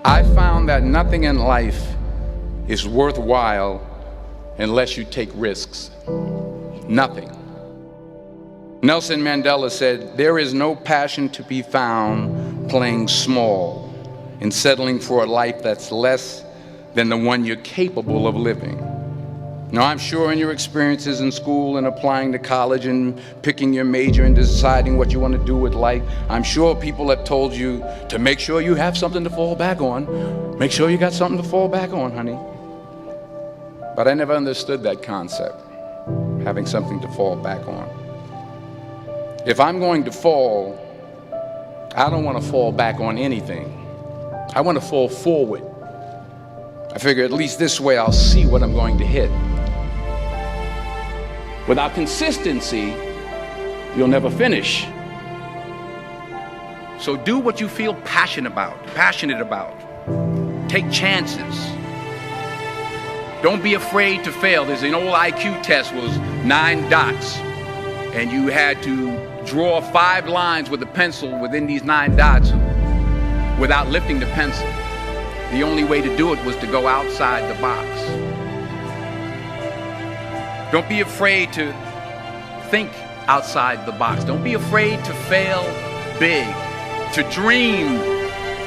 I found that nothing in life is worthwhile unless you take risks. Nothing. Nelson Mandela said, "There is no passion to be found playing small and settling for a life that's less than the one you're capable of living." Now, I'm sure in your experiences in school and applying to college and picking your major and deciding what you want to do with life, I'm sure people have told you to make sure you have something to fall back on. Make sure you got something to fall back on, honey. But I never understood that concept, having something to fall back on. If I'm going to fall, I don't want to fall back on anything. I want to fall forward. I figure at least this way I'll see what I'm going to hit. Without consistency, you'll never finish. So do what you feel passionate about. Take chances. Don't be afraid to fail. There's an old IQ test, was 9 dots, and you had to draw 5 lines with a pencil within these 9 dots without lifting the pencil. The only way to do it was to go outside the box. Don't be afraid to think outside the box. Don't be afraid to fail big, to dream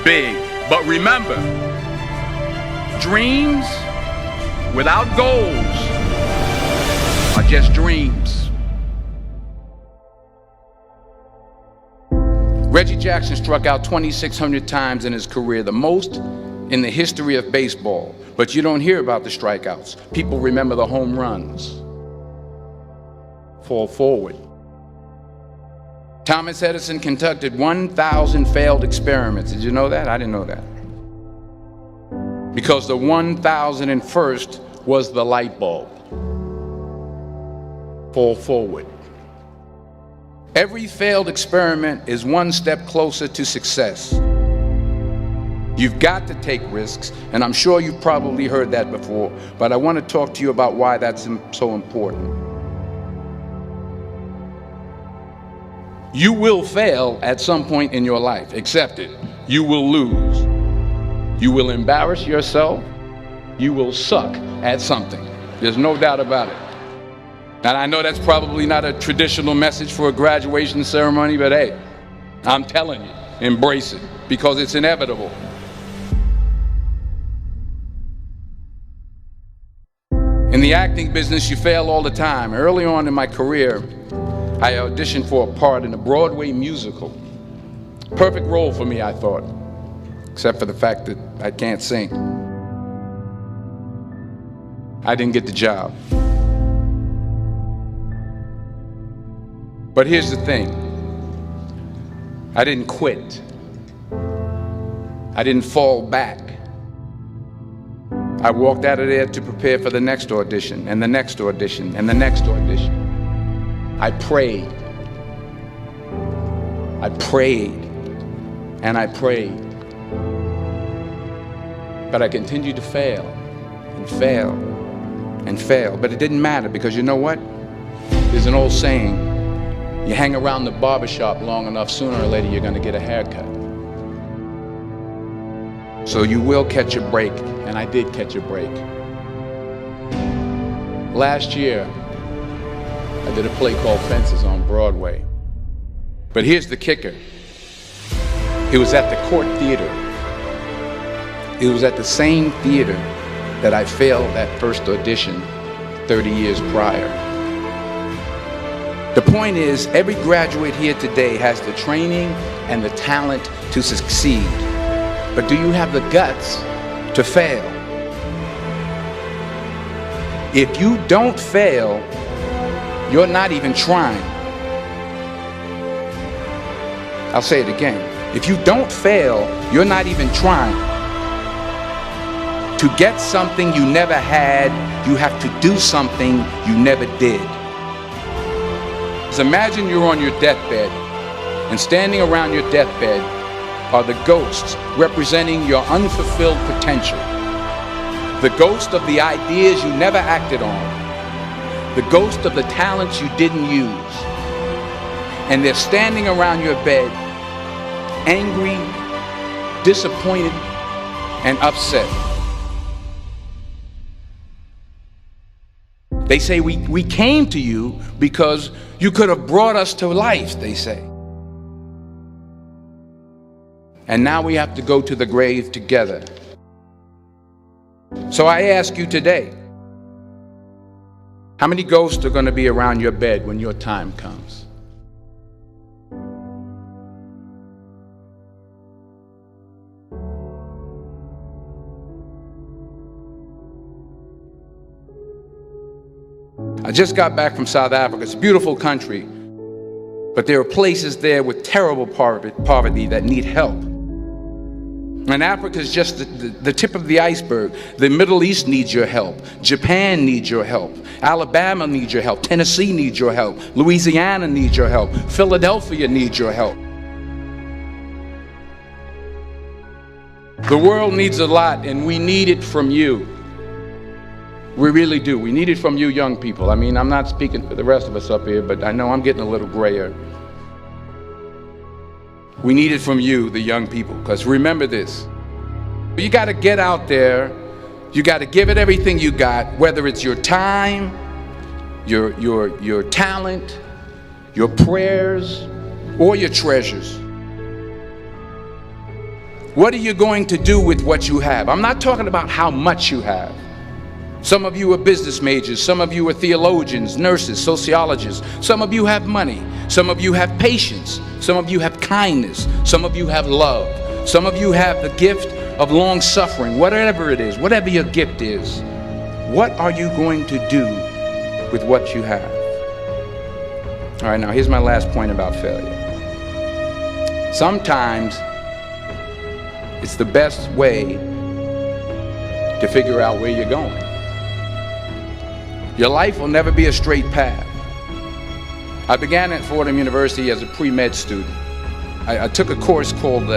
big. But remember, dreams without goals are just dreams. Reggie Jackson struck out 2,600 times in his career, the most in the history of baseball. But you don't hear about the strikeouts. People remember the home runs. Fall forward. Thomas Edison conducted 1,000 failed experiments. Did you know that? I didn't know that. Because the 1,001st was the light bulb. Fall forward. Every failed experiment is one step closer to success. You've got to take risks, and I'm sure you've probably heard that before, but I want to talk to you about why that's so important. You will fail at some point in your life. Accept it. You will lose. You will embarrass yourself. You will suck at something. There's no doubt about it. And I know that's probably not a traditional message for a graduation ceremony, but hey, I'm telling you, embrace it, because it's inevitable. In the acting business, you fail all the time. Early on in my career, I auditioned for a part in a Broadway musical. Perfect role for me, I thought, except for the fact that I can't sing. I didn't get the job. But here's the thing. I didn't quit. I didn't fall back. I walked out of there to prepare for the next audition, and the next audition, and the next audition. I prayed. I prayed. And I prayed. But I continued to fail and fail and fail. But it didn't matter, because you know what? There's an old saying, you hang around the barbershop long enough, sooner or later you're going to get a haircut. So you will catch a break, and I did catch a break. Last year, I did a play called Fences on Broadway. But here's the kicker. It was at the Court Theater. It was at the same theater that I failed that first audition 30 years prior. The point is, every graduate here today has the training and the talent to succeed. But do you have the guts to fail? If you don't fail, you're not even trying. I'll say it again. If you don't fail, you're not even trying. To get something you never had, you have to do something you never did. So imagine you're on your deathbed, and standing around your deathbed are the ghosts representing your unfulfilled potential. The ghost of the ideas you never acted on. The ghost of the talents you didn't use. And they're standing around your bed, angry, disappointed, and upset. They say we came to you because you could have brought us to life, they say. And now we have to go to the grave together. So I ask you today, how many ghosts are going to be around your bed when your time comes? I just got back from South Africa. It's a beautiful country, but there are places there with terrible poverty that need help. And Africa is just the tip of the iceberg. The Middle East needs your help. Japan needs your help. Alabama needs your help. Tennessee needs your help. Louisiana needs your help. Philadelphia needs your help. The world needs a lot, and we need it from you. We really do. We need it from you young people. I mean, I'm not speaking for the rest of us up here, but I know I'm getting a little grayer. We need it from you, the young people, because remember this. You got to get out there. You got to give it everything you got, whether it's your time, your talent, your prayers, or your treasures. What are you going to do with what you have? I'm not talking about how much you have. Some of you are business majors, some of you are theologians, nurses, sociologists. Some of you have money, some of you have patience, some of you have kindness, some of you have love, some of you have the gift of long suffering. Whatever it is, whatever your gift is, what are you going to do with what you have? All right, now here's my last point about failure. Sometimes it's the best way to figure out where you're going. Your life will never be a straight path. I began at Fordham University as a pre-med student. I took a course called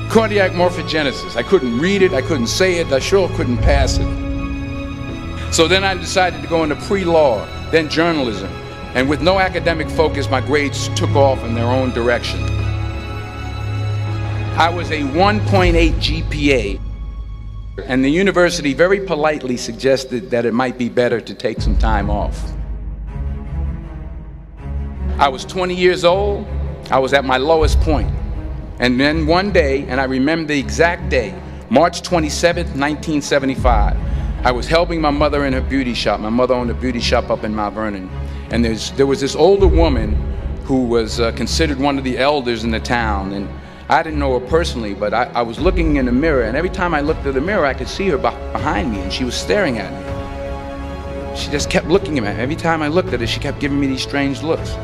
cardiac morphogenesis. I couldn't read it, I couldn't say it, I sure couldn't pass it. So then I decided to go into pre-law, then journalism. And with no academic focus, my grades took off in their own direction. I was a 1.8 GPA. And the university very politely suggested that it might be better to take some time off. I was 20 years old. I was at my lowest point. And then one day, and I remember the exact day, March 27th, 1975, I was helping my mother in her beauty shop. My mother owned a beauty shop up in Mount Vernon. And there was this older woman who was considered one of the elders in the town. And I didn't know her personally, but I was looking in the mirror, and every time I looked at the mirror, I could see her behind me, and she was staring at me. She just kept looking at me. Every time I looked at her, she kept giving me these strange looks.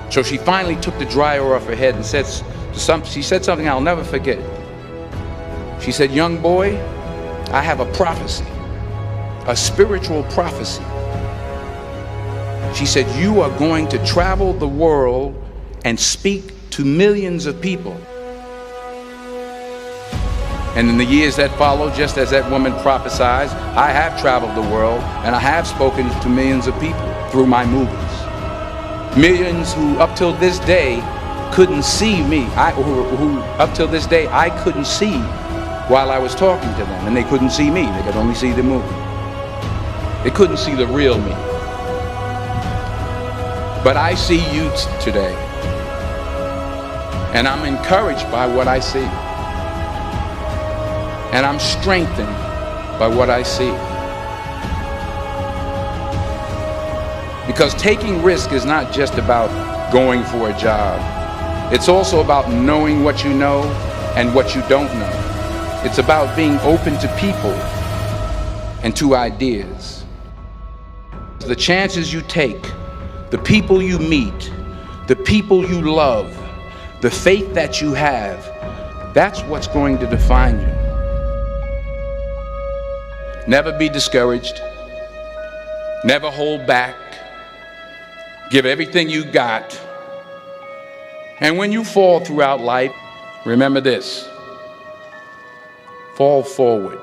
So she finally took the dryer off her head and she said something I'll never forget. She said, "Young boy, I have a prophecy, a spiritual prophecy." She said, "You are going to travel the world and speak to millions of people." And in the years that followed, just as that woman prophesied, I have traveled the world and I have spoken to millions of people through my movies. Millions who up till this day couldn't see me, who up till this day I couldn't see while I was talking to them, and they couldn't see me, they could only see the movie. They couldn't see the real me. But I see you today, and I'm encouraged by what I see. And I'm strengthened by what I see. Because taking risk is not just about going for a job. It's also about knowing what you know and what you don't know. It's about being open to people and to ideas. The chances you take, the people you meet, the people you love, the faith that you have, that's what's going to define you. Never be discouraged. Never hold back. Give everything you got. And when you fall throughout life, remember this: fall forward.